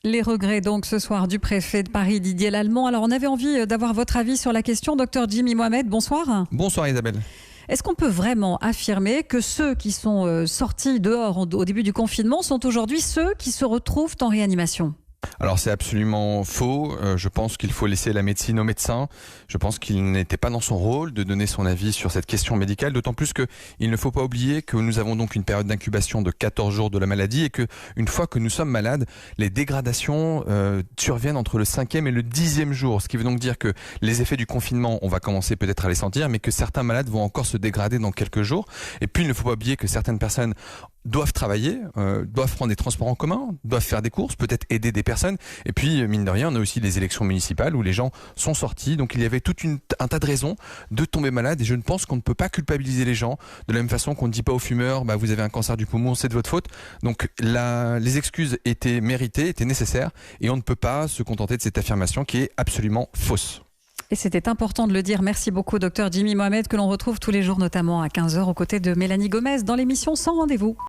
Les regrets donc ce soir du préfet de Paris, Didier Lallement. Alors on avait envie d'avoir votre avis sur la question. Docteur Jimmy Mohamed, bonsoir. Bonsoir Isabelle. Est-ce qu'on peut vraiment affirmer que ceux qui sont sortis dehors au début du confinement sont aujourd'hui ceux qui se retrouvent en réanimation ? Alors c'est absolument faux. Je pense qu'il faut laisser la médecine aux médecins. Je pense qu'il n'était pas dans son rôle de donner son avis sur cette question médicale, d'autant plus qu'il ne faut pas oublier que nous avons donc une période d'incubation de 14 jours de la maladie et que une fois que nous sommes malades, les dégradations surviennent entre le 5e et le 10e jour. Ce qui veut donc dire que les effets du confinement, on va commencer peut-être à les sentir, mais que certains malades vont encore se dégrader dans quelques jours. Et puis il ne faut pas oublier que certaines personnes doivent travailler, doivent prendre des transports en commun, doivent faire des courses, peut-être aider des personnes. Et puis, mine de rien, on a aussi les élections municipales où les gens sont sortis. Donc, il y avait un tas de raisons de tomber malade. Et je ne pense qu'on ne peut pas culpabiliser les gens de la même façon qu'on ne dit pas aux fumeurs, vous avez un cancer du poumon, c'est de votre faute. Donc, les excuses étaient méritées, étaient nécessaires. Et on ne peut pas se contenter de cette affirmation qui est absolument fausse. Et c'était important de le dire. Merci beaucoup, docteur Jimmy Mohamed, que l'on retrouve tous les jours, notamment à 15h, aux côtés de Mélanie Gomez, dans l'émission Sans Rendez-vous.